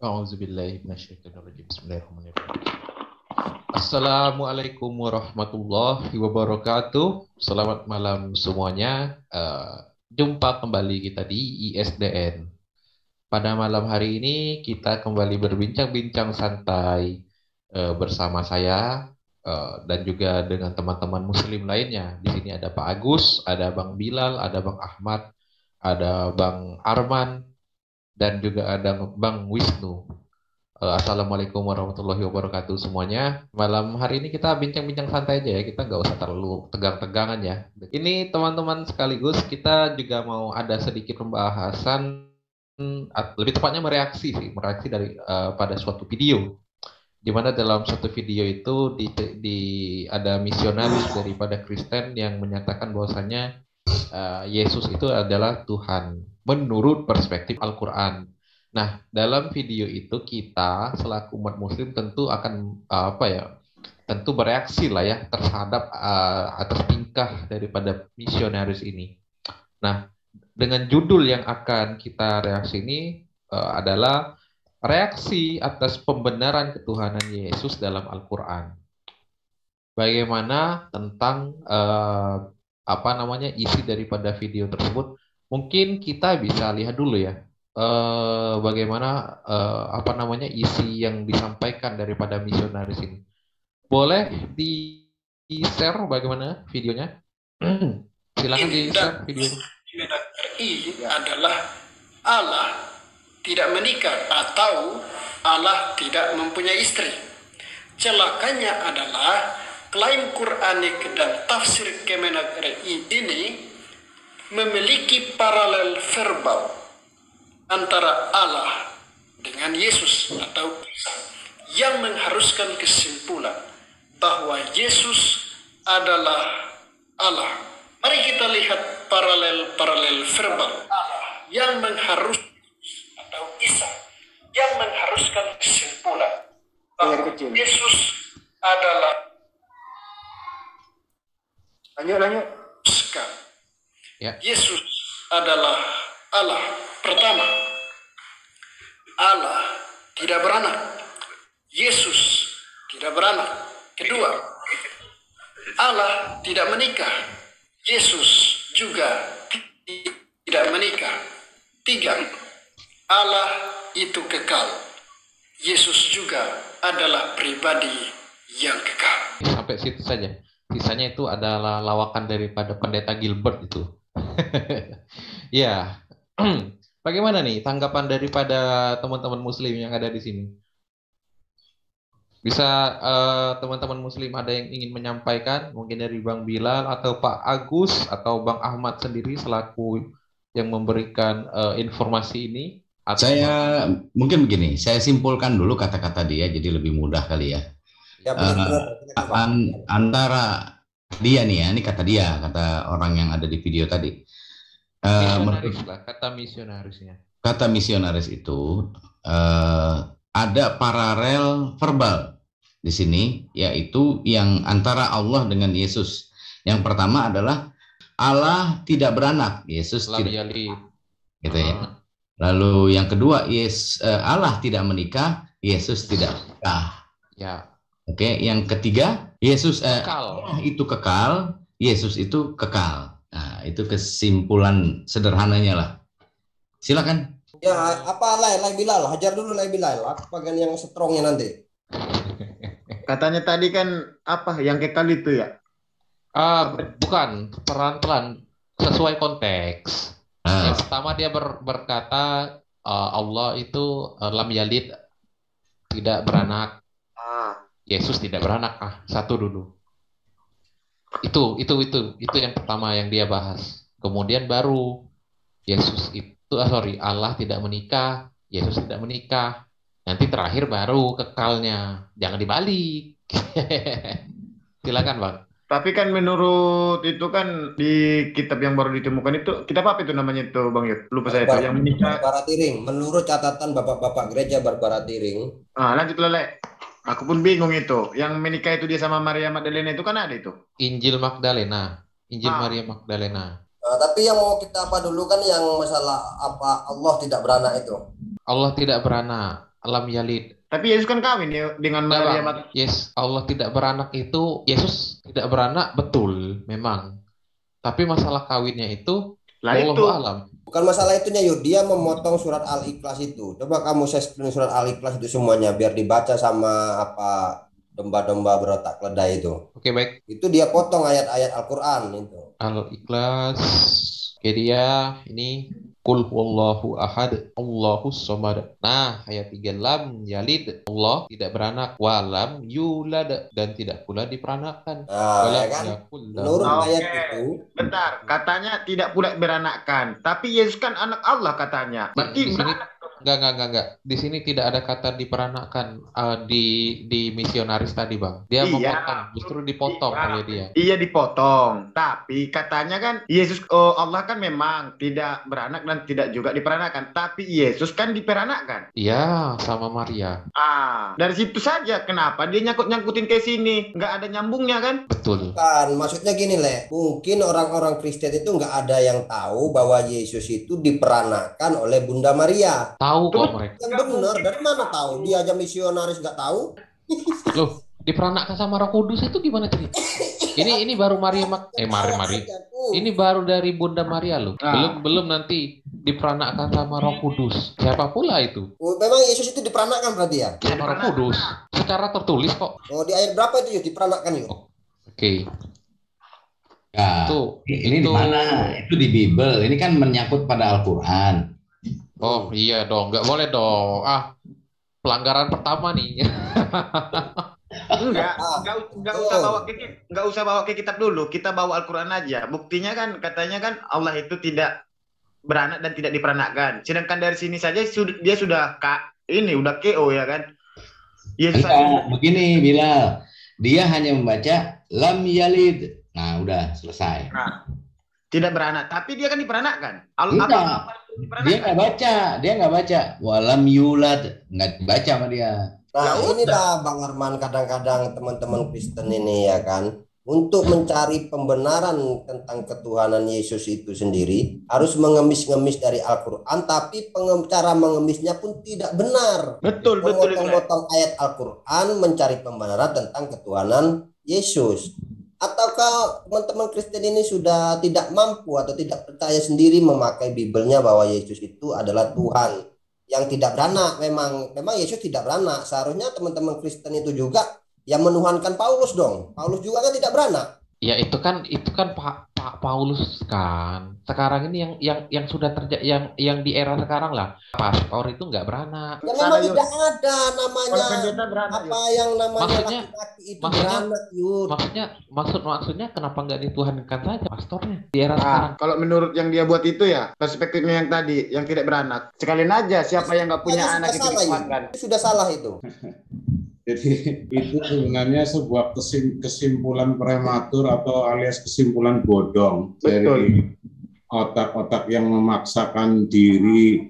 A'udzubillahi minasyaitonirrajim. Bismillahirrahmanirrahim. Assalamualaikum warahmatullahi wabarakatuh. Selamat malam semuanya. Jumpa kembali kita di ISDN. Pada malam hari ini kita kembali berbincang-bincang santai bersama saya dan juga dengan teman-teman Muslim lainnya. Di sini ada Pak Agus, ada Bang Bilal, ada Bang Ahmad, ada Bang Arman, dan juga ada Bang Wisnu. Assalamualaikum warahmatullahi wabarakatuh semuanya. Malam hari ini kita bincang-bincang santai aja ya. Kita nggak usah terlalu tegang-tegangan ya. Ini teman-teman sekaligus kita juga mau ada sedikit pembahasan, lebih tepatnya mereaksi dari pada suatu video. Di mana dalam suatu video itu ada misionaris daripada Kristen yang menyatakan bahwasanya Yesus itu adalah Tuhan menurut perspektif Al-Quran. Nah, dalam video itu kita selaku umat Muslim tentu akan tentu bereaksi lah ya terhadap atas tingkah daripada misionaris ini. Nah, dengan judul yang akan kita reaksi ini adalah reaksi atas pembenaran ketuhanan Yesus dalam Al-Quran. Bagaimana tentang isi daripada video tersebut? Mungkin kita bisa lihat dulu ya bagaimana isi yang disampaikan daripada misionaris ini. Boleh di-share bagaimana videonya? Silakan di-share videonya. RI adalah Allah tidak menikah atau Allah tidak mempunyai istri. Celakanya adalah klaim Quranik dan tafsir Kemenak RI ini memiliki paralel verbal antara Allah dengan Yesus atau Isa yang mengharuskan kesimpulan bahwa Yesus adalah Allah. Mari kita lihat paralel verbal yang mengharuskan atau Isa yang mengharuskan kesimpulan bahwa Yesus adalah lanjut. Ya. Yesus adalah Allah. Pertama, Allah tidak beranak. Yesus tidak beranak. Kedua, Allah tidak menikah. Yesus juga tidak menikah. Tiga, Allah itu kekal. Yesus juga adalah pribadi yang kekal. Sampai situ saja. Sisanya itu adalah lawakan daripada pendeta Gilbert itu. Ya. Bagaimana nih tanggapan daripada teman-teman Muslim yang ada di sini? Bisa teman-teman Muslim ada yang ingin menyampaikan, mungkin dari Bang Bilal atau Pak Agus atau Bang Ahmad sendiri selaku yang memberikan informasi ini? Saya mungkin begini, saya simpulkan dulu kata-kata dia jadi lebih mudah kali ya. Ya antara dia nih ya, ini kata orang yang ada di video tadi. Kata misionarisnya. Kata misionaris itu ada paralel verbal di sini, yaitu yang antara Allah dengan Yesus. Yang pertama adalah Allah tidak beranak, Yesus tidak, gitu ya. Lalu yang kedua, Allah tidak menikah, Yesus tidak menikah. Ya. Oke, yang ketiga, Allah itu kekal, Yesus itu kekal. Nah, itu kesimpulan sederhananya lah. Silakan. Ya, apa Lai Bilal? Hajar dulu Lai Bilal. Aku bagian yang strongnya nanti. Katanya tadi kan apa yang kekal itu ya? Bukan, pelan-pelan sesuai konteks. Yang pertama dia berkata Allah itu lam yalid, tidak beranak. Yesus tidak beranak. Satu dulu. Itu yang pertama yang dia bahas. Kemudian baru Allah tidak menikah, Yesus tidak menikah. Nanti terakhir baru kekalnya. Jangan dibalik. Silakan, Bang. Tapi kan menurut itu kan di kitab yang baru ditemukan itu, kitab apa itu namanya itu, Bang Yud? Lupa saya itu yang menikah. Barbara Tiring. Menurut catatan Bapak-bapak gereja Barbara Tiring. Lanjut Lele. Aku pun bingung itu. Yang menikah itu dia sama Maria Magdalena itu kan ada itu. Injil Magdalena. Maria Magdalena. Tapi yang mau kita apa dulu kan yang masalah apa Allah tidak beranak itu. Allah tidak beranak. lam yalid. Tapi Yesus kan kawin ya dengan Enggak, Maria. Bang. Yes, Allah tidak beranak itu, Yesus tidak beranak betul, memang. Tapi masalah kawinnya itu, Lah itu. wallahu alam. Bukan masalah itunya Yud, dia memotong surat Al-Ikhlas itu. Coba kamu saya screen surat Al-Ikhlas itu semuanya biar dibaca sama apa domba-domba berotak keledai itu. Oke, baik. Itu dia potong ayat-ayat Al-Qur'an itu. Al-Ikhlas. Oke, dia ini Qul huwallahu ahad, Allahus samad. Nah, ayat 3, lam yalid, Allah tidak beranak, walam yulad, dan tidak pula diperanakkan. Nah, Walam ya kan? yakul Menurut lahu. ayat Oke. itu, Bentar, katanya tidak pula beranakkan. Tapi Yesus kan anak Allah katanya. Berarti Di sini beranak. enggak. Di sini tidak ada kata diperanakkan di misionaris tadi, Bang. Dia Iya. memotong, justru dipotong Iya. oleh dia. Iya dipotong. Tapi katanya kan Yesus, Allah kan memang tidak beranak dan tidak juga diperanakkan. Tapi Yesus kan diperanakkan. Iya, sama Maria. Dari situ saja kenapa dia nyangkut-nyangkutin ke sini. Nggak ada nyambungnya kan? Betul. kan maksudnya gini Le, mungkin orang-orang Kristen itu nggak ada yang tahu bahwa Yesus itu diperanakkan oleh Bunda Maria. Tahu kok mereka. Yang benar, dari mana tahu? Dia aja misionaris nggak tahu. Loh, diperanakkan sama Roh Kudus itu gimana cerita? Ini baru Maria Mari. Ini baru dari Bunda Maria loh. Belum nanti diperanakkan sama Roh Kudus. Siapa pula itu? Memang Yesus itu diperanakkan berarti ya? Sama Roh Kudus. Secara tertulis kok. Oh, di ayat berapa itu Yud diperanakkan Yud? Oke. Ya, ini di mana? Itu di Bible. Ini kan menyangkut pada Al-Quran. Oh iya dong, nggak boleh dong. Pelanggaran pertama nih. Enggak usah bawa ke kitab dulu. Kita bawa Al-Quran aja. Buktinya kan katanya kan Allah itu tidak beranak dan tidak diperanakkan. Sedangkan dari sini saja dia sudah udah KO ya kan. Yesus Begini Bilal, dia hanya membaca lam yalid. Nah, udah selesai. Tidak beranak, tapi dia kan diperanakkan. Dia nggak baca. Walam yulad, nggak baca sama dia. Nah, inilah Bang Arman, kadang-kadang teman-teman Kristen ini ya kan, untuk mencari pembenaran tentang ketuhanan Yesus itu sendiri harus mengemis-ngemis dari Al-Quran, tapi cara mengemisnya pun tidak benar. Betul. Memotong ayat Al-Quran mencari pembenaran tentang ketuhanan Yesus. Ataukah teman-teman Kristen ini sudah tidak mampu atau tidak percaya sendiri memakai Bibelnya bahwa Yesus itu adalah Tuhan yang tidak beranak? Memang Yesus tidak beranak. Seharusnya teman-teman Kristen itu juga yang menuhankan Paulus dong. Paulus juga kan tidak beranak. Ya itu kan Pak Paulus kan. Sekarang ini yang sudah terjadi yang di era sekarang lah. Pastor itu nggak beranak. Ya memang tidak ada namanya beranak, yang namanya Maksudnya- laki-laki itu maksudnya- beranak, Yud. Maksudnya kenapa nggak dituhankan saja pastornya di era sekarang? Kalau menurut yang dia buat itu ya, perspektifnya yang tadi, yang tidak beranak. Sekalian aja siapa yang nggak punya Sudah anak itu salah, Yud. dituhankan. Itu sudah salah itu. Jadi itu sebenarnya sebuah kesimpulan prematur atau alias kesimpulan bodong dari otak-otak yang memaksakan diri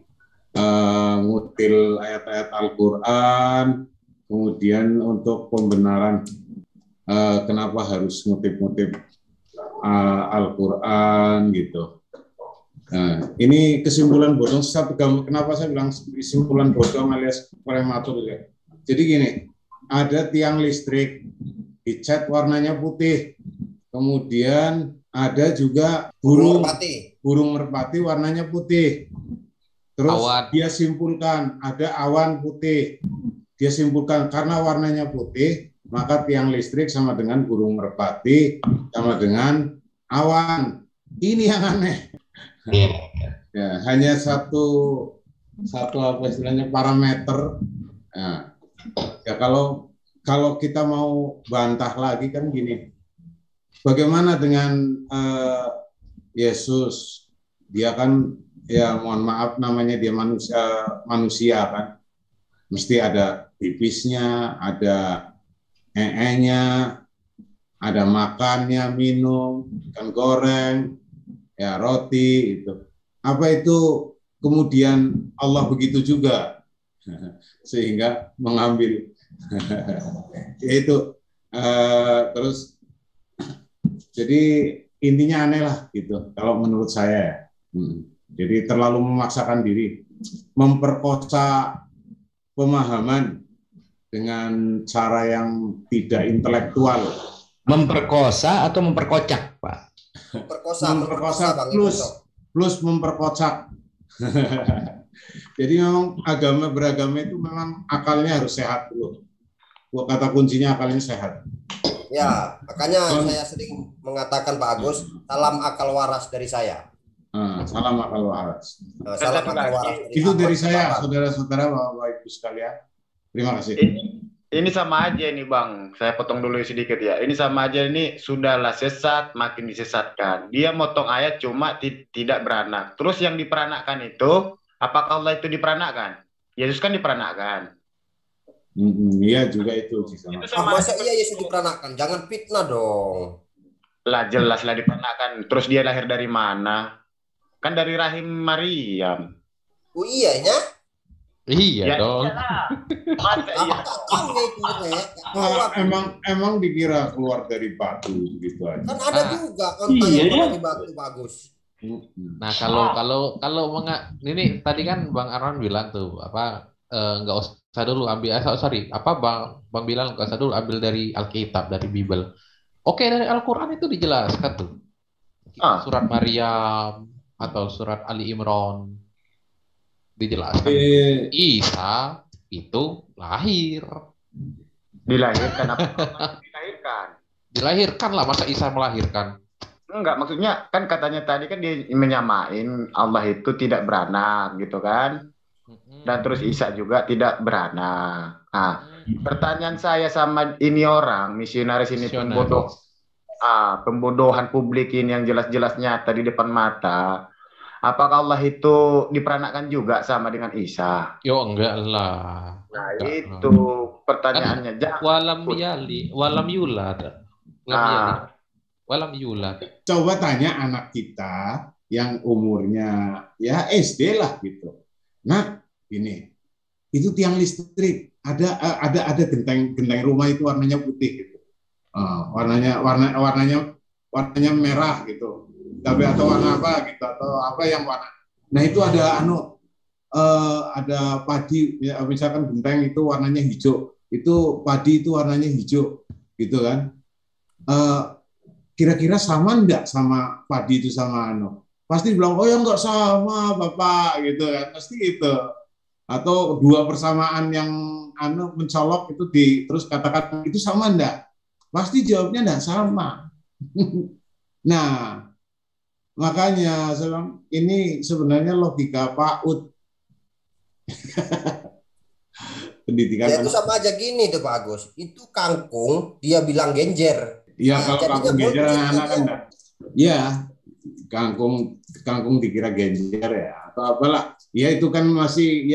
ngutil ayat-ayat Al-Quran, kemudian untuk pembenaran kenapa harus ngutip-ngutip Al-Quran gitu. Nah, ini kesimpulan bodong. Kenapa saya bilang kesimpulan bodong alias prematur ya? Jadi gini, ada tiang listrik dicat warnanya putih, kemudian ada juga burung merpati warnanya putih. Terus Awan. dia simpulkan ada awan putih. Dia simpulkan karena warnanya putih, maka tiang listrik sama dengan burung merpati sama dengan awan. Ini yang aneh. Ya, hanya satu apa istilahnya parameter. Nah, ya kalau kita mau bantah lagi kan gini, bagaimana dengan Yesus? Dia kan ya mohon maaf namanya dia manusia kan, mesti ada pipisnya, ada nya, ada makannya, minum, ikan goreng, ya roti itu. Apa itu kemudian Allah begitu juga sehingga mengambil itu terus jadi intinya aneh lah gitu kalau menurut saya. Jadi terlalu memaksakan diri, memperkosa pemahaman dengan cara yang tidak intelektual. Memperkosa atau memperkocak, Pak? Memperkosa Bang, plus memperkocak. Jadi memang beragama itu memang akalnya harus sehat dulu. Kata kuncinya akalnya sehat. Ya, makanya saya sering mengatakan Pak Agus, salam akal waras dari saya. Salam akal waras. Salam akal waras. Itu dari saya, saudara-saudara, Bapak Ibu sekalian. Terima kasih. Ini sama aja ini Bang, saya potong dulu sedikit ya. Ini sama aja, ini sudahlah sesat, makin disesatkan. Dia motong ayat cuma tidak beranak. Terus yang diperanakkan itu, apakah Allah itu diperanakkan? Yesus kan diperanakkan. Iya juga itu. Masa iya Yesus diperanakkan? Jangan fitnah dong. Lah jelaslah diperanakkan. Terus dia lahir dari mana? Kan dari rahim Maryam. Oh iya ya? Iya Ya, dong. Masa iya? Emang dikira keluar dari batu gitu aja. Kan ada juga onta yang keluar dari batu, bagus. Nah, kalau ini tadi kan Bang Arman bilang tuh nggak usah dulu ambil Bang bilang nggak usah dulu ambil dari Alkitab, dari Bible. Oke, dari Al-Qur'an itu dijelaskan tuh. Surat Maryam atau surat Ali Imran dijelaskan. Isa itu lahir. Dilahirkan apa? Dilahirkan lah, masa Isa melahirkan? Enggak, maksudnya kan katanya tadi kan dia menyamain Allah itu tidak beranak gitu kan. Dan terus Isa juga tidak beranak. Nah, pertanyaan saya sama ini orang misionaris ini pembodohan publik ini yang jelas-jelas nyata di depan mata. Apakah Allah itu diperanakkan juga sama dengan Isa? Yo enggak lah. Nah, itu pertanyaannya. Walam yulad. Coba tanya anak kita yang umurnya ya SD lah gitu. Nah, ini itu tiang listrik, ada genteng rumah itu warnanya putih gitu. Warnanya merah gitu. Tapi atau warna apa gitu, atau apa yang warna. Nah, itu ada ada padi ya, misalkan genteng itu warnanya hijau, itu padi itu warnanya hijau gitu kan. Kira-kira sama enggak sama padi itu sama pasti bilang oh ya enggak sama Bapak gitu kan, pasti gitu. Atau dua persamaan yang mencolok itu terus katakan itu sama enggak, pasti jawabnya enggak sama. Nah, makanya saya bilang ini sebenarnya logika PAUD. Pendidikan ya, itu sama aja gini tuh Pak Agus, itu kangkung dia bilang genjer. Iya, kalau kangkung genjer anak-anak kan enggak. Iya, kangkung dikira genjer ya atau apalah. Ya itu kan masih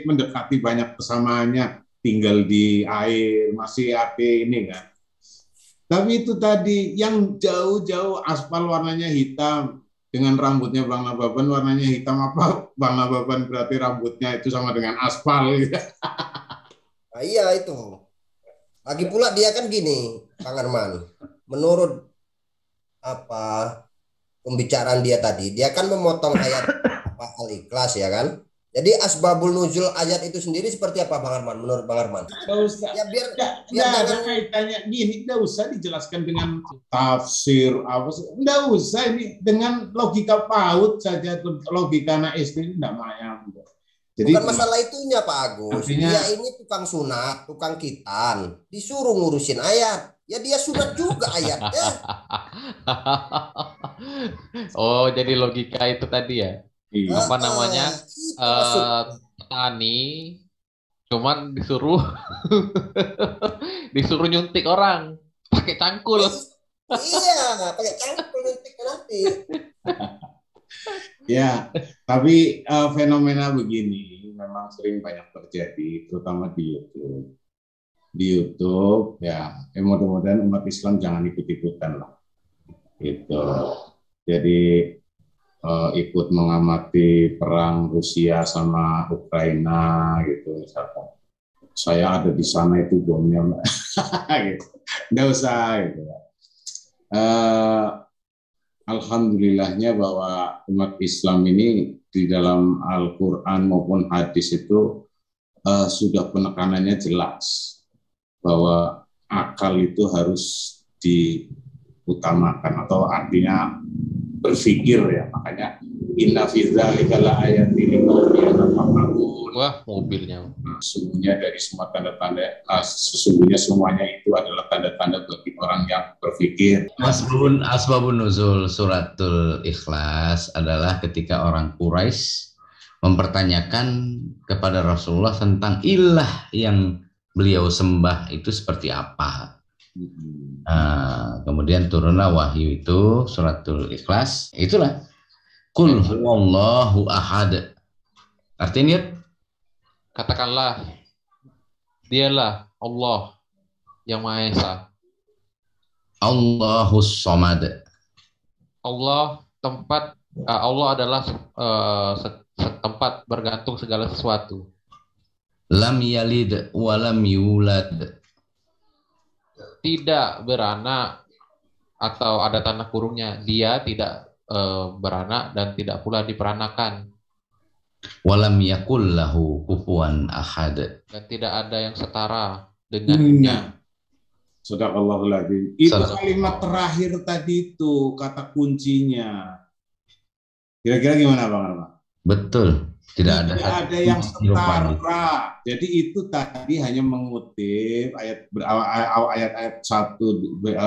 mendekati banyak kesamaannya, tinggal di air, masih api ini kan. Tapi itu tadi yang jauh-jauh aspal warnanya hitam dengan rambutnya Bang Nababan warnanya hitam, apa Bang Nababan berarti rambutnya itu sama dengan aspal gitu. Nah, iya itu. Lagi pula dia kan gini, Bang Arman. Menurut pembicaraan dia tadi, dia kan memotong ayat Al-Ikhlas ya kan? Jadi asbabul nuzul ayat itu sendiri seperti apa Bang Arman? Menurut Bang Arman? Nggak usah. Ya biar ada kaitannya gini, nggak usah dijelaskan dengan tafsir apa sih? Nggak usah, ini dengan logika PAUD saja, logika anak SD nggak mayang. Jadi bukan masalah itunya Pak Agus. Artinya, dia ini tukang sunat, tukang khitan, disuruh ngurusin ayat. Ya dia sunat juga ayatnya. Oh, jadi logika itu tadi ya? Apa namanya, petani cuman disuruh nyuntik orang pakai cangkul. Iya, pakai cangkul nyuntik nanti. Ya, tapi fenomena begini memang sering banyak terjadi, terutama di YouTube. Di YouTube ya, mudah-mudahan umat Islam jangan ikut-ikutan lah. Gitu. Jadi ikut mengamati perang Rusia sama Ukraina gitu misalkan. Saya ada di sana itu bomnya, gitu. Nggak usah gitu. Alhamdulillahnya bahwa umat Islam ini di dalam Al-Quran maupun hadis itu sudah penekanannya jelas bahwa akal itu harus diutamakan atau artinya berpikir ya. Makanya inna fi dzalika laayatin liqaumin yatafakkarun. Wah, mobilnya. Sesungguhnya dari semua tanda-tanda, sesungguhnya semuanya itu adalah tanda-tanda bagi orang yang berpikir. Asbabun nuzul suratul Ikhlas adalah ketika orang Quraisy mempertanyakan kepada Rasulullah tentang ilah yang beliau sembah itu seperti apa. Nah, kemudian turunlah wahyu itu suratul Ikhlas. Itulah Qul huwallahu ahad. Artinya Katakanlah, dialah Allah yang Maha Esa. Allahus Somad. Allah adalah tempat bergantung segala sesuatu. Lam yalid wa lam yulad. Tidak beranak, atau ada tanda kurungnya, dia tidak beranak dan tidak pula diperanakan. Walam yakul lahu kufuwan ahad. Dan tidak ada yang setara dengannya. Sadaqallahul adzim. Itu kalimat terakhir tadi itu kata kuncinya. Kira-kira gimana Bang Arman? Betul. Tidak ada yang setara. Jadi itu tadi hanya mengutip ayat-ayat 1, 2,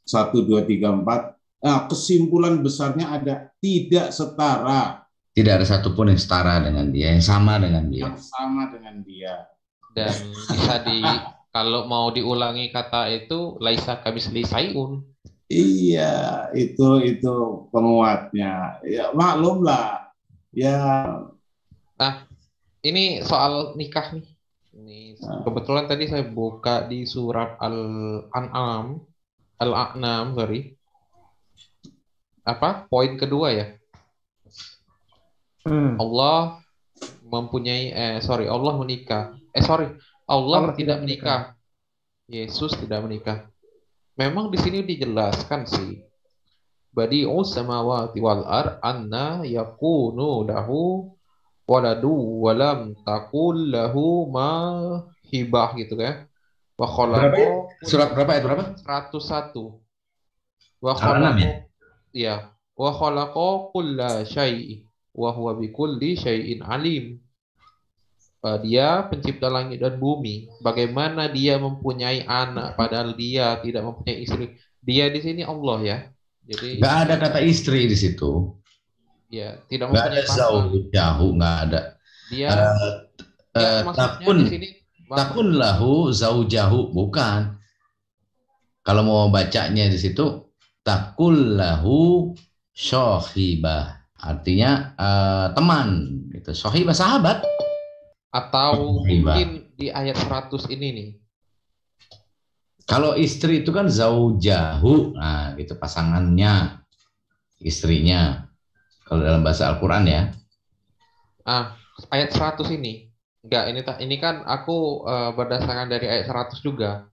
3, 4. Nah, kesimpulan besarnya ada tidak setara. Tidak ada satupun yang setara dengan dia, yang sama dengan dia. Yang sama dengan dia. Dan bisa kalau mau diulangi kata itu laisa kamisli sayun. Iya, itu penguatnya. Ya maklum lah. Ya. Nah, ini soal nikah nih. Ini kebetulan tadi saya buka di surat Al-An'am, sorry. Poin kedua ya. Allah mempunyai Allah menikah. Allah tidak menikah. Yesus tidak menikah. Memang di sini dijelaskan sih. Badi'us samawati wal ard anna yakunu lahu waladu walam takul lahu ma hibah gitu kan. Wa khalaqa Surat berapa ayat berapa? 101. Wa khalaqa ya. Wa khalaqa kulla syai'in wa huwa bikulli syai'in alim. Dia pencipta langit dan bumi. Bagaimana dia mempunyai anak padahal dia tidak mempunyai istri? Dia di sini Allah ya. Jadi nggak ada kata istri di situ. Ya, tidak nggak ada mempunyai pasangan. zaujahu, nggak ada. Dia takun di sini takun lahu zaujahu, bukan. Kalau mau bacanya di situ takul lahu sohibah. Artinya teman gitu. Sohibah sahabat. Atau mungkin di ayat 100 ini nih. Kalau istri itu kan zaujahu, nah gitu pasangannya, istrinya. Kalau dalam bahasa Al-Qur'an ya. Ayat 100 ini. Enggak, ini kan aku berdasarkan dari ayat 100 juga.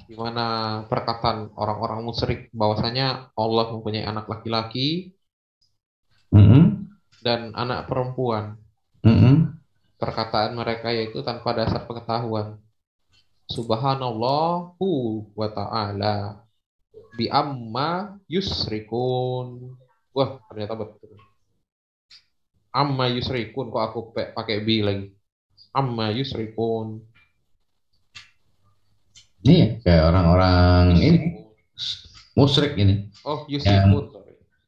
Di mana perkataan orang-orang musyrik bahwasanya Allah mempunyai anak laki-laki dan anak perempuan. Perkataan mereka yaitu tanpa dasar pengetahuan. Subhanallahu wa ta'ala bi amma yusrikun. Wah, ternyata betul. Amma yusrikun, kok aku pakai bi lagi. Amma yusrikun. Ini kayak orang-orang ini musyrik ini. Oh, yusrikun.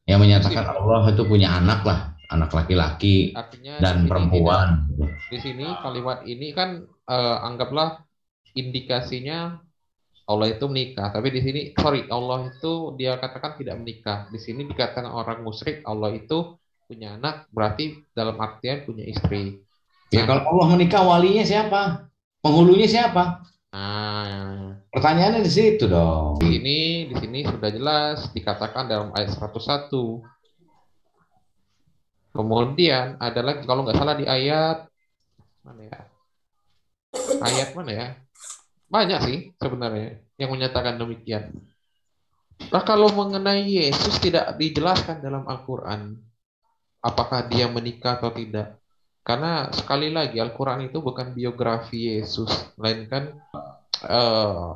Yang menyatakan Allah itu punya anak lah. Anak laki-laki dan perempuan. Di sini kalimat ini kan anggaplah indikasinya Allah itu menikah. Tapi di sini Allah itu dia katakan tidak menikah. Di sini dikatakan orang musyrik Allah itu punya anak, berarti dalam artian punya istri. Ya kalau Allah menikah walinya siapa? Penghulunya siapa? Pertanyaannya di situ dong. Di sini sudah jelas dikatakan dalam ayat 101. Kemudian ada lagi kalau nggak salah di ayat mana ya? Ayat mana ya? Banyak sih sebenarnya yang menyatakan demikian. Nah, kalau mengenai Yesus tidak dijelaskan dalam Al-Quran apakah dia menikah atau tidak. Karena sekali lagi Al-Quran itu bukan biografi Yesus, melainkan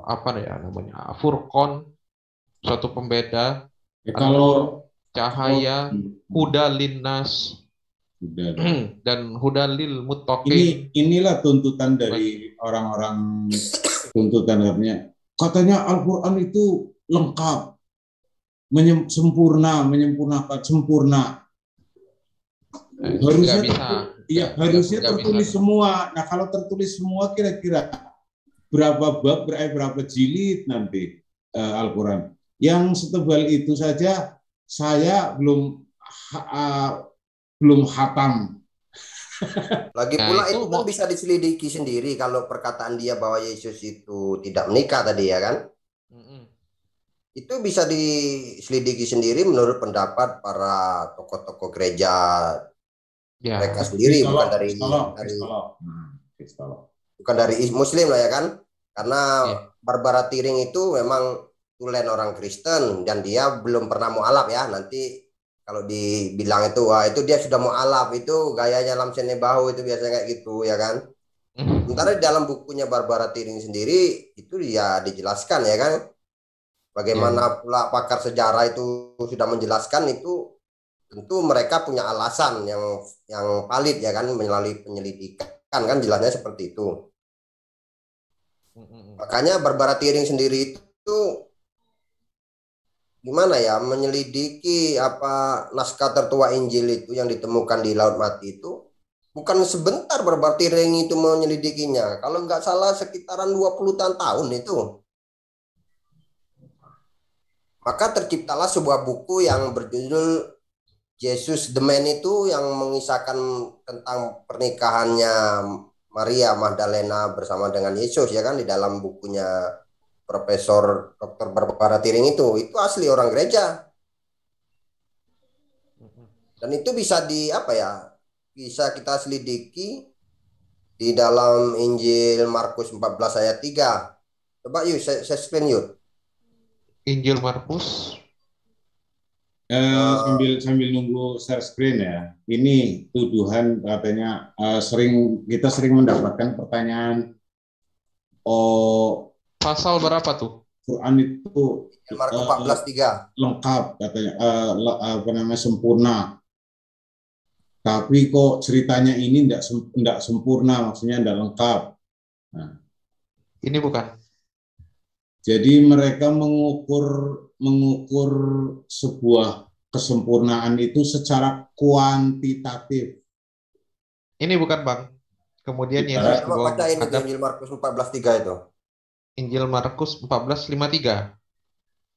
apa ya namanya, Furqan, suatu pembeda, Ya, An-Nur, kalau cahaya, Huda linnas, udah. dan Huda lil muttaqin. Inilah tuntutan dari orang-orang, tuntutan katanya Al-Quran itu lengkap, menyempurnakan, sempurna. Nggak Harusnya bisa, iya, harusnya nggak bisa. tertulis semua. Nah, kalau tertulis semua kira-kira berapa bab, berapa jilid nanti Al-Quran. Yang setebal itu saja saya belum hatam. Lagi Nah, pula itu itu kan bisa diselidiki sendiri kalau perkataan dia bahwa Yesus itu tidak menikah tadi ya kan. Mm-mm. Itu bisa diselidiki sendiri menurut pendapat para tokoh-tokoh gereja mereka Ya, sendiri, bukan dari Kristolog. bukan dari Muslim lah ya kan. Karena ya. Barbara Tiring itu memang tulen orang Kristen dan dia belum pernah mualaf ya. Nanti kalau dibilang itu wah itu dia sudah mualaf, itu gayanya Lamsene Bahu itu biasanya kayak gitu ya kan. Sementara di dalam bukunya Barbara Tiring sendiri itu dia dijelaskan ya kan. Ya, ya. Bagaimana pula pakar sejarah itu sudah menjelaskan, itu tentu mereka punya alasan yang valid ya kan, melalui penyelidikan kan jelasnya seperti itu. Mm-mm. Makanya Barbara Tiring sendiri itu gimana ya menyelidiki apa naskah tertua Injil itu yang ditemukan di Laut Mati itu bukan sebentar. Barbara Tiring itu menyelidikinya. Kalau nggak salah sekitaran 20 tahun itu. Maka terciptalah sebuah buku yang berjudul Jesus the Man, itu yang mengisahkan tentang pernikahannya Maria Magdalena bersama dengan Yesus ya kan, di dalam bukunya Profesor Dr. Barbara Tiring itu asli orang gereja, Mm-mm. dan itu bisa di apa ya, bisa kita selidiki di dalam Injil Markus 14 ayat 3. Coba yuk saya screen yuk. Injil Markus. Eh, Sambil nunggu share screen ya. Ini tuduhan katanya kita sering mendapatkan pertanyaan, oh Pasal berapa tuh? Quran itu Injil Markus 14:3. lengkap katanya, apa namanya, sempurna. Tapi kok ceritanya ini tidak sempurna, maksudnya tidak lengkap. Nah, Ini bukan. jadi mereka mengukur sebuah kesempurnaan itu secara kuantitatif. Ini bukan, Bang. Kemudian Yesus Ibarat Coba dibawa bacain itu menghadap. Injil Markus 14:3 itu. Injil Markus 14:53.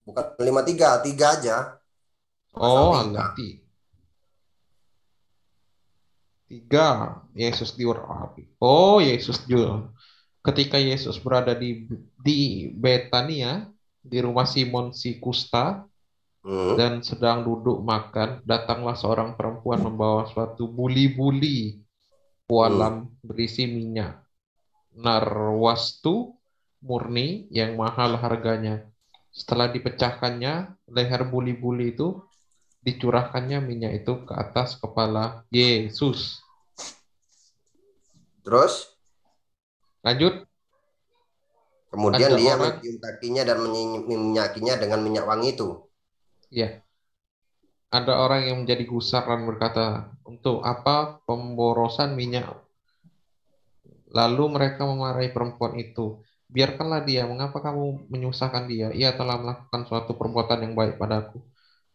Bukan 53, 3 aja. Pasal Oh, 3. alah, tiga. Yesus diurapi. Oh, Yesus juga. Ketika Yesus berada di Betania, di rumah Simon si Kusta, Hmm. dan sedang duduk makan, datanglah seorang perempuan membawa suatu buli-buli Hmm. pualam berisi minyak narwastu murni yang mahal harganya. Setelah dipecahkannya, leher buli-buli itu dicurahkannya minyak itu ke atas kepala Yesus. Terus Lanjut, kemudian ada dia orang, mencium kakinya dan meminyakinya dengan minyak wangi itu. ya, ada orang yang menjadi gusar dan berkata, untuk apa pemborosan minyak? Lalu mereka memarahi perempuan itu. Biarkanlah dia, mengapa kamu menyusahkan dia? Ia telah melakukan suatu perbuatan yang baik padaku.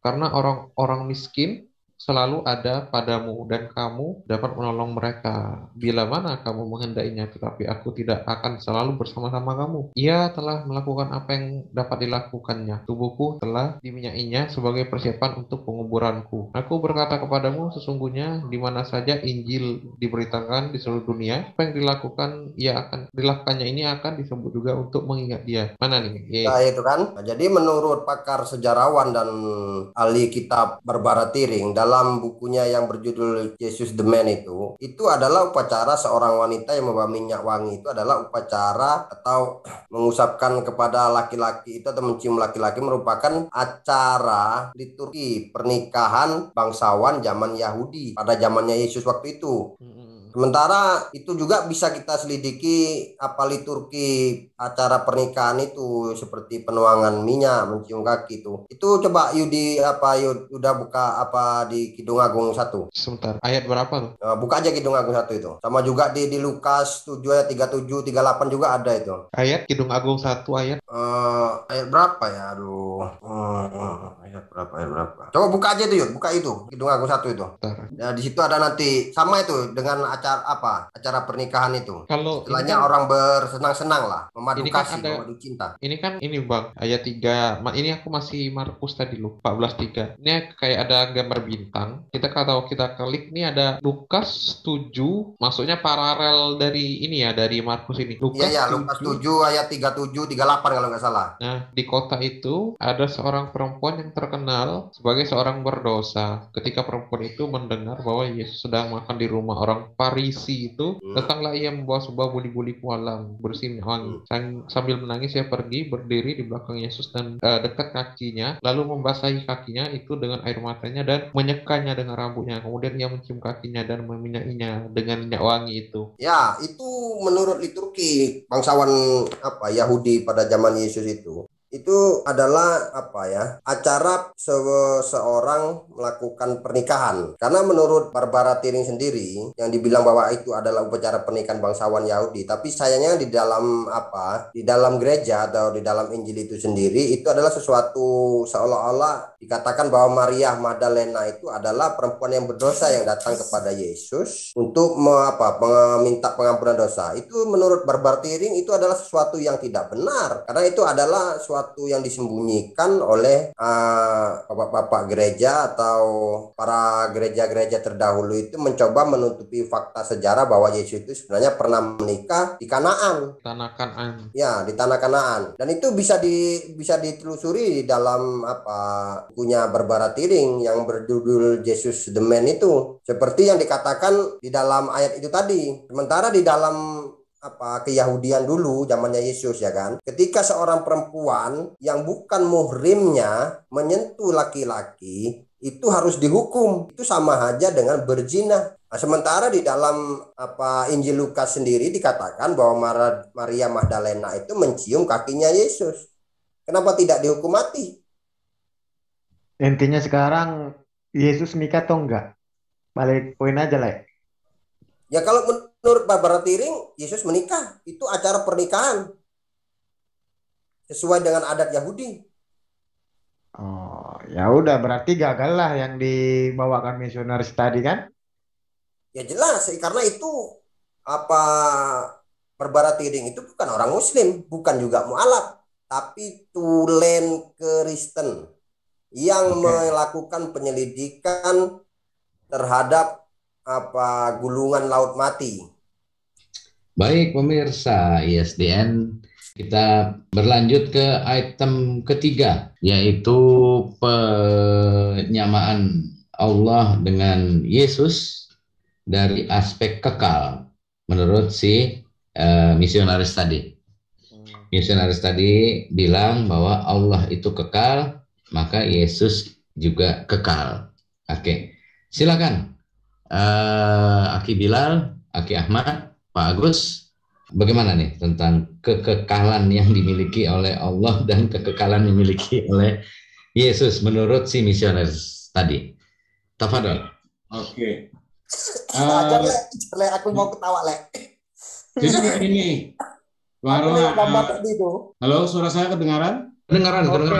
Karena orang-orang miskin selalu ada padamu dan kamu dapat menolong mereka. Bila mana kamu menghendakinya, tetapi aku tidak akan selalu bersama-sama kamu. Ia telah melakukan apa yang dapat dilakukannya. Tubuhku telah diminyakinya sebagai persiapan untuk penguburanku. Aku berkata kepadamu, sesungguhnya di mana saja Injil diberitakan di seluruh dunia, apa yang dilakukannya ini akan disebut juga untuk mengingat dia. Mana nih? Nah, itu kan. Nah, jadi menurut pakar sejarawan dan ahli kitab Barbara Tiring, dalam bukunya yang berjudul Jesus the Man itu adalah upacara seorang wanita yang membawa minyak wangi. Itu adalah upacara atau mengusapkan kepada laki-laki itu atau mencium laki-laki, merupakan acara liturgi pernikahan bangsawan zaman Yahudi pada zamannya Yesus waktu itu. Sementara itu juga bisa kita selidiki apa liturgi acara pernikahan itu seperti penuangan minyak, mencium kaki itu. Itu coba Yudi apa Yud udah buka apa di Kidung Agung 1. Sebentar, ayat berapa tuh? Buka aja Kidung Agung 1 itu. Sama juga di Lukas 7 ayat 37 38 juga ada itu. Ayat Kidung Agung 1 ayat. Ayat berapa ya? Aduh. Ayat berapa? Coba buka aja tuh Yud, buka itu Kidung Agung 1 itu. Bentar. Ya, di situ ada nanti sama itu dengan acara pernikahan itu. Kalau Istilahnya orang bersenang-senang lah, memadu ini kan kasih, ada- memadu cinta. ini kan ini Bang, ayat 3. Ini aku masih Markus tadi loh, 14:3. Ini kayak ada gambar bintang. Kalau kita klik nih ada Lukas 7, maksudnya paralel dari ini ya, dari Markus ini. Iya, Lukas 7 ayat 37 38 kalau nggak salah. Nah, di kota itu ada seorang perempuan yang terkenal sebagai seorang berdosa. Ketika perempuan itu mendengar bahwa Yesus sedang makan di rumah orang Farisi itu, datanglah ia membawa sebuah buli-buli pualam bersinar wangi. Sambil menangis ia pergi berdiri di belakang Yesus dan dekat kakinya, lalu membasahi kakinya itu dengan air matanya dan menyekanya dengan rambutnya. Kemudian ia mencium kakinya dan meminyakinya dengan minyak wangi itu. Ya, itu menurut liturgi bangsawan Yahudi pada zaman Yesus itu adalah acara seseorang melakukan pernikahan. Karena menurut Barbara Tiring sendiri yang dibilang bahwa itu adalah upacara pernikahan bangsawan Yahudi, tapi sayangnya di dalam gereja atau di dalam Injil itu sendiri itu adalah sesuatu seolah-olah dikatakan bahwa Maria Magdalena itu adalah perempuan yang berdosa yang datang kepada Yesus untuk meminta pengampunan dosa. Itu menurut Barbara Tiring itu adalah sesuatu yang tidak benar, karena itu adalah suatu yang disembunyikan oleh bapak-bapak gereja atau para gereja-gereja terdahulu itu mencoba menutupi fakta sejarah bahwa Yesus itu sebenarnya pernah menikah di Kanaan. Tanah Kanaan. Ya, di tanah Kanaan. Dan itu bisa ditelusuri di dalam bukunya Barbara Tiring yang berjudul Jesus the Man itu. Seperti yang dikatakan di dalam ayat itu tadi. Sementara di dalam keyahudian dulu zamannya Yesus ya kan, ketika seorang perempuan yang bukan muhrimnya menyentuh laki-laki itu harus dihukum, itu sama aja dengan berzina. Nah, sementara di dalam Injil Lukas sendiri dikatakan bahwa Maria Magdalena itu mencium kakinya Yesus. Kenapa tidak dihukum mati? Intinya sekarang Yesus nikah atau enggak? Balik poin aja, Le. Ya kalau menurut Barbara Tiring, Yesus menikah. Itu acara pernikahan. Sesuai dengan adat Yahudi. Oh, ya udah berarti gagal lah yang dibawakan misionaris tadi kan? Ya jelas, karena itu Barbara Tiring itu bukan orang Muslim, bukan juga mualaf, tapi tulen Kristen yang melakukan penyelidikan terhadap gulungan laut mati. Baik pemirsa ISDN, kita berlanjut ke item ketiga, yaitu penyamaan Allah dengan Yesus dari aspek kekal menurut si misionaris tadi. Misionaris tadi bilang bahwa Allah itu kekal, maka Yesus juga kekal. Oke, silakan Aki Bilal, Aki Ahmad, Pak Agus, bagaimana nih tentang kekekalan yang dimiliki oleh Allah dan kekekalan yang dimiliki oleh Yesus menurut si misionaris tadi? Tafadhol. Oke. Le, aku mau ketawa, Le. Jadi ini, halo, suara saya kedengaran? Kedengaran. Oke.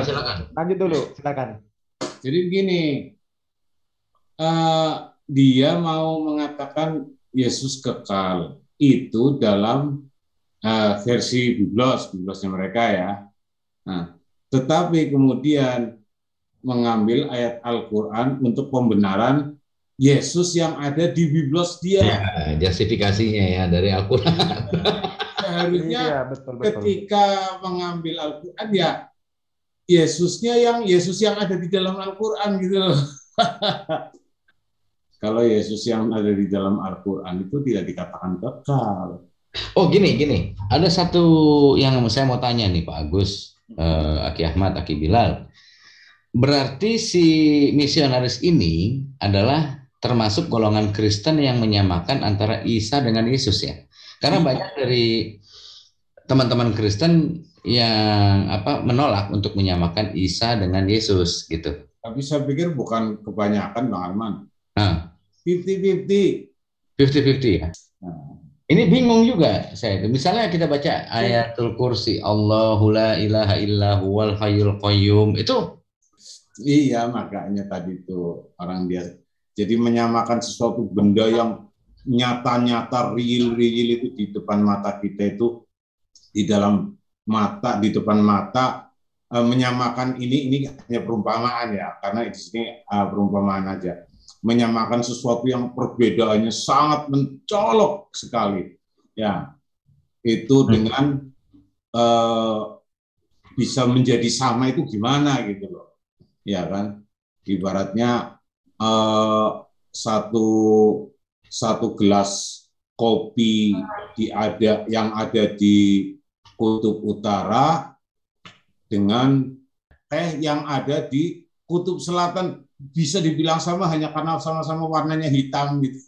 Silakan. Lanjut dulu, silakan. Jadi begini, dia mau mengatakan Yesus kekal itu dalam versi Biblosnya mereka ya. Nah, tetapi kemudian mengambil ayat Al-Quran untuk pembenaran Yesus yang ada di Biblos dia. Ya, justifikasinya ya dari Al-Quran. Seharusnya Iya, betul. ketika mengambil Al-Quran ya Yesus yang ada di dalam Al-Quran gitu loh. Kalau Yesus yang ada di dalam Al-Quran itu tidak dikatakan kekal. Oh gini, ada satu yang saya mau tanya nih Pak Agus, Aki Ahmad, Aki Bilal. Berarti si misionaris ini adalah termasuk golongan Kristen yang menyamakan antara Isa dengan Yesus ya. Karena banyak dari teman-teman Kristen yang menolak untuk menyamakan Isa dengan Yesus gitu. Tapi saya pikir bukan kebanyakan, Bang Arman. Nah, 50-50. 50-50 ya. Nah, ini bingung juga saya. Misalnya kita baca ayatul kursi, Allahu la ilaha illa huwal hayyul qayyum. Itu iya, makanya tadi itu orang dia jadi menyamakan sesuatu benda yang nyata-nyata, real itu di depan mata kita, itu di dalam mata, di depan mata, menyamakan ini hanya perumpamaan ya, karena di sini perumpamaan aja. Menyamakan sesuatu yang perbedaannya sangat mencolok sekali, ya itu dengan bisa menjadi sama itu gimana gitu loh, ya kan? Ibaratnya satu gelas kopi yang ada di kutub utara dengan teh yang ada di kutub selatan, bisa dibilang sama hanya karena sama-sama warnanya hitam gitu.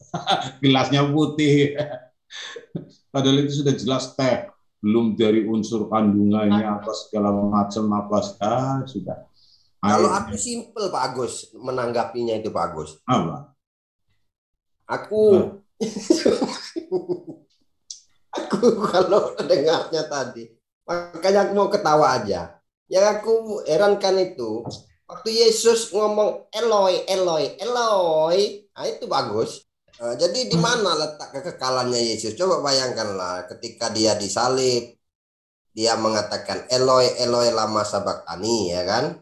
Gelasnya putih. Padahal itu sudah jelas teh, belum dari unsur kandungannya apa segala macam sudah. Kalau aku simple Pak Agus menanggapinya itu Pak Agus. Apa? Aku kalau dengarnya tadi, makanya aku mau ketawa aja. Yang aku herankan itu waktu Yesus ngomong Eloi, Eloi, Eloi, nah itu bagus. Jadi di mana letak kekekalannya Yesus? Coba bayangkanlah ketika dia disalib, dia mengatakan Eloi, Eloi lama sabachthani, ya kan?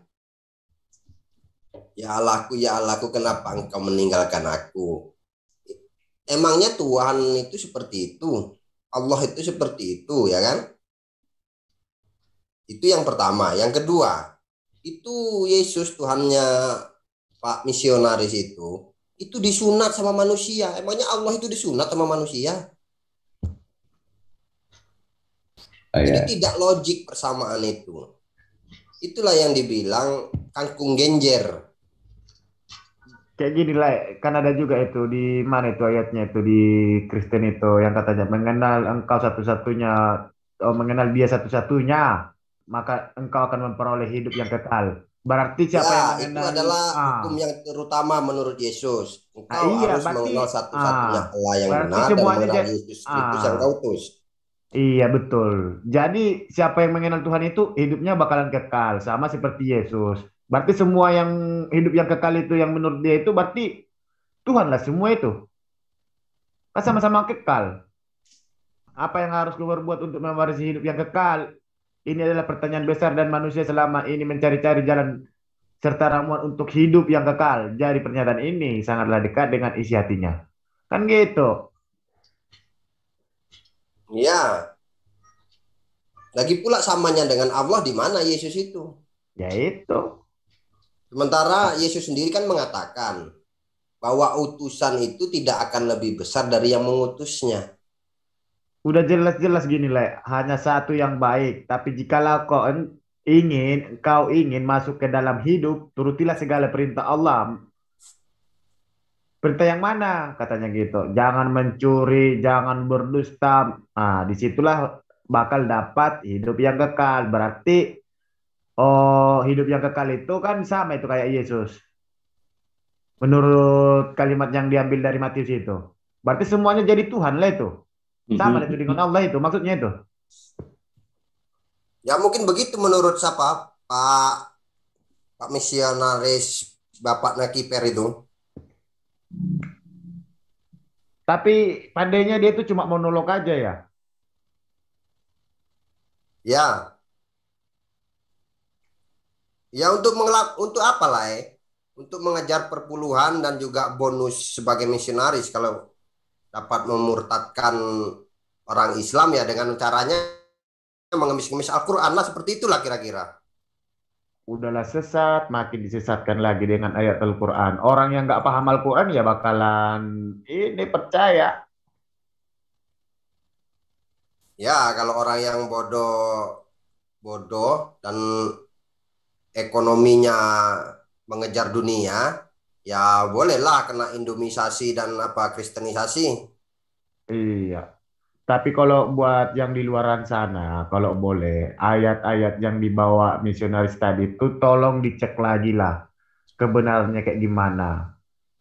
Ya Allahku, kenapa engkau meninggalkan aku? Emangnya Tuhan itu seperti itu? Allah itu seperti itu, ya kan? Itu yang pertama. Yang kedua, itu Yesus Tuhannya Pak misionaris itu disunat sama manusia. Emangnya Allah itu disunat sama manusia? Jadi tidak logik persamaan itu. Itulah yang dibilang kangkung genjer. Kayak gini lah, kan ada juga itu di mana itu ayatnya itu di Kristen itu yang katanya mengenal engkau satu-satunya, mengenal dia satu-satunya, maka engkau akan memperoleh hidup yang kekal. Berarti siapa yang Ya, itu mengenal? adalah hukum yang terutama menurut Yesus. Engkau Iya, harus berarti mengenal satu-satunya Allah yang berarti benar dan semuanya mengenal Yesus Kristus yang kau utus. iya betul. Jadi siapa yang mengenal Tuhan itu hidupnya bakalan kekal, sama seperti Yesus. Berarti semua yang hidup yang kekal itu yang menurut dia itu berarti Tuhan lah semua itu. Kan sama-sama kekal. Apa yang harus keluar buat untuk mewarisi hidup yang kekal? Ini adalah pertanyaan besar dan manusia selama ini mencari-cari jalan serta ramuan untuk hidup yang kekal. Jadi pernyataan ini sangatlah dekat dengan isi hatinya. Kan gitu. Ya, lagi pula samanya dengan Allah di mana Yesus itu? Ya itu. Sementara Yesus sendiri kan mengatakan bahwa utusan itu tidak akan lebih besar dari yang mengutusnya. Udah jelas-jelas gini lah, hanya satu yang baik. Tapi jikalau kau ingin masuk ke dalam hidup, turutilah segala perintah Allah. Perintah yang mana? Katanya gitu. Jangan mencuri, jangan berdusta. Nah, disitulah bakal dapat hidup yang kekal. Berarti, hidup yang kekal itu kan sama itu kayak Yesus. Menurut kalimat yang diambil dari Matius itu. Berarti semuanya jadi Tuhan lah itu. Sama itu dengan Allah itu, maksudnya itu. Ya mungkin begitu menurut siapa? Pak misionaris Bapak Nakiper itu. Tapi pandainya dia itu cuma monolog aja ya. Ya. Ya untuk apa lah ya? Untuk mengejar perpuluhan dan juga bonus sebagai misionaris kalau dapat memurtadkan orang Islam ya dengan caranya mengemis-ngemis Al-Quran lah, seperti itulah kira-kira. Udahlah sesat, makin disesatkan lagi dengan ayat Al-Quran. Orang yang nggak paham Al-Quran ya bakalan ini percaya. Ya kalau orang yang bodoh dan ekonominya mengejar dunia, ya bolehlah kena Indomisasi dan apa Kristenisasi. Iya. Tapi kalau buat yang di luaran sana, kalau boleh, ayat-ayat yang dibawa misionaris tadi itu tolong dicek lagi lah kebenarannya kayak gimana.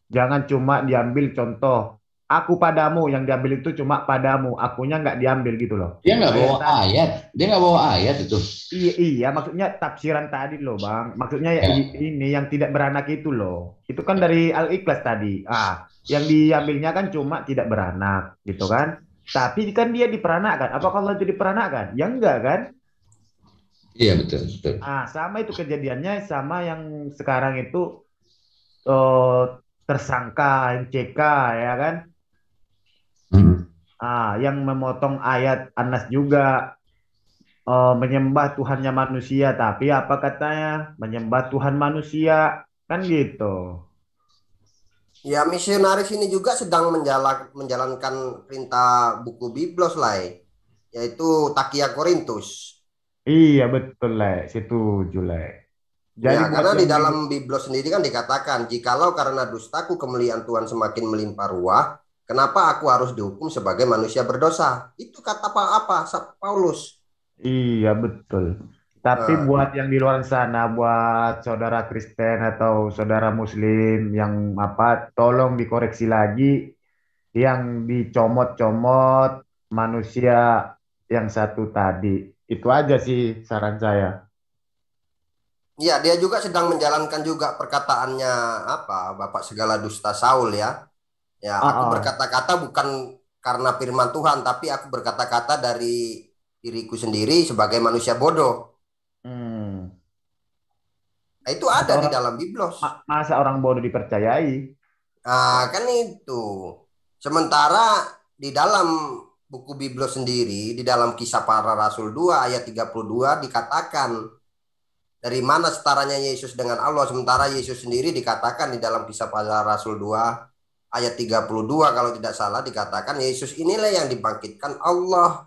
Jangan cuma diambil contoh, aku padamu, yang diambil itu cuma padamu, akunya nggak diambil gitu loh. Dia nggak bawa Kayak tadi. ayat, dia nggak bawa ayat itu. Iya, iya, maksudnya tafsiran tadi loh, Bang. Maksudnya Ya. ini yang tidak beranak itu loh. Itu kan dari Al-Ikhlas tadi. Yang diambilnya kan cuma tidak beranak, gitu kan? Tapi kan dia diperanakkan. Apakah Allah itu diperanakkan? Ya enggak kan? Iya betul betul. Sama itu kejadiannya sama yang sekarang itu eh, tersangka MCK ya kan? Hmm. Yang memotong ayat Anas juga menyembah Tuhannya manusia, tapi apa katanya? Menyembah Tuhan manusia, kan gitu. Ya misionaris ini juga sedang menjalankan perintah buku Biblos lah, yaitu Takia Korintus. Iya betul, Le. Setuju, Le. Jadi Ya, buat karena di yang di dalam Biblos sendiri kan dikatakan, jikalau karena dustaku kemuliaan Tuhan semakin melimpah ruah, kenapa aku harus dihukum sebagai manusia berdosa? Itu kata apa? Paulus. Iya betul. Tapi Nah, buat yang di luar sana, buat saudara Kristen atau saudara Muslim yang apa, tolong dikoreksi lagi yang dicomot-comot manusia yang satu tadi. Itu aja sih saran saya. ya dia juga sedang menjalankan juga perkataannya apa, Bapak segala dusta Saul ya. Ya, Ah, aku ah. berkata-kata bukan karena firman Tuhan, tapi aku berkata-kata dari diriku sendiri sebagai manusia bodoh. Hmm. Nah, itu Masa ada di orang dalam Biblos. masa orang bodoh dipercayai? Nah, kan itu. Sementara di dalam buku Biblos sendiri, di dalam Kisah Para Rasul 2 ayat 32 dikatakan dari mana setaranya Yesus dengan Allah, sementara Yesus sendiri dikatakan di dalam Kisah Para Rasul 2 ayat 32 kalau tidak salah dikatakan Yesus inilah yang dibangkitkan Allah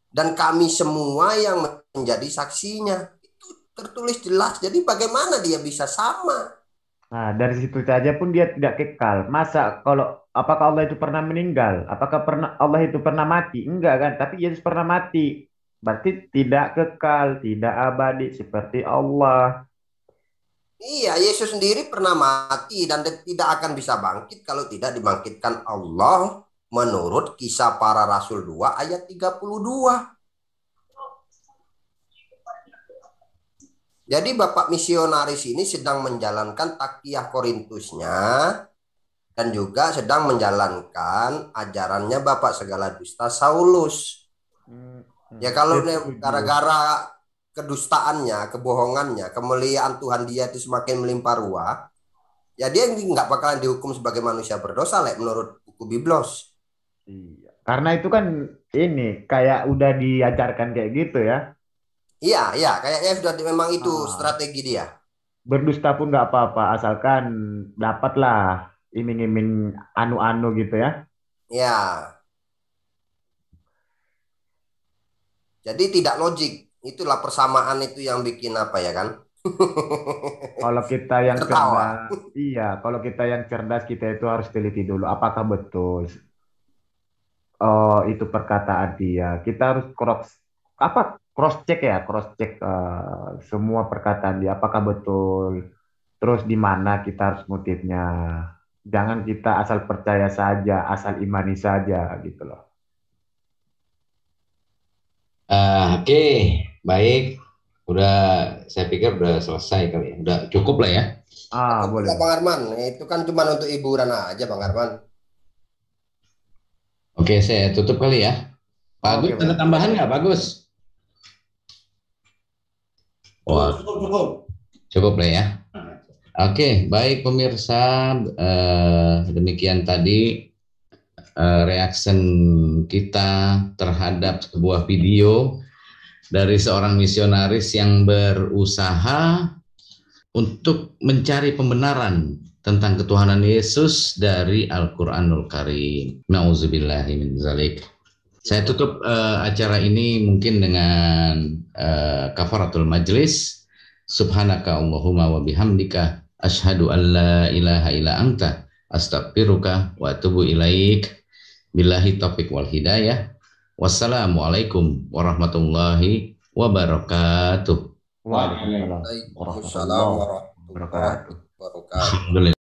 dan kami semua yang menjadi saksinya. Itu tertulis jelas. Jadi bagaimana dia bisa sama? Nah, dari situ saja pun dia tidak kekal. Masa kalau apakah Allah itu pernah meninggal? Apakah pernah Allah itu pernah mati? Enggak kan? Tapi Yesus pernah mati. Berarti tidak kekal, tidak abadi seperti Allah. Iya, Yesus sendiri pernah mati dan tidak akan bisa bangkit kalau tidak dibangkitkan Allah menurut Kisah Para Rasul 2 ayat 32. Jadi Bapak misionaris ini sedang menjalankan takiah Korintusnya dan juga sedang menjalankan ajarannya Bapak segala dusta Saulus. Hmm, Ya kalau setuju. gara-gara kedustaannya, kebohongannya, kemuliaan Tuhan dia itu semakin melimpah ruah, ya dia nggak bakalan dihukum sebagai manusia berdosa, menurut buku Biblos. Iya. Karena itu kan ini kayak udah diajarkan kayak gitu ya. Iya, iya, kayaknya sudah memang itu Ah, strategi dia. berdusta pun nggak apa-apa, asalkan dapatlah iming-iming anu-anu gitu ya. Ya, jadi tidak logik. Itulah persamaan itu yang bikin apa ya kan? Kalau kita yang Tertawa. cerdas, iya, kalau kita yang cerdas kita itu harus teliti dulu apakah betul itu perkataan dia. Kita harus cross check ya, cross check semua perkataan dia apakah betul. Terus di mana kita harus ngutipnya. Jangan kita asal percaya saja, asal imani saja gitu loh. Oke, baik. Udah, saya pikir udah selesai kali ya. Udah cukup lah ya. Cukup Boleh, lah Bang. Bang Arman. Itu kan cuma untuk hiburan aja Bang Arman. Oke, saya tutup kali ya. Pak Agus, Oke, ada Bang. tambahan nggak, Pak Agus? Wah, Cukup. cukup lah ya. Oke, baik pemirsa, demikian tadi reaction kita terhadap sebuah video dari seorang misionaris yang berusaha untuk mencari pembenaran tentang ketuhanan Yesus dari Al-Quranul Karim. Nauzubillahi min zalik. Saya tutup acara ini mungkin dengan kafaratul majlis. Subhanaka Allahumma wa bihamdika Asyhadu an la ilaha illa anta astaghfiruka wa atubu ilaik. Billahi taufiq wal hidayah. Wassalamualaikum warahmatullahi wabarakatuh. Waalaikumsalam Waalaikumsalam warahmatullahi warahmatullahi wabarakatuh. wabarakatuh. Alhamdulillah.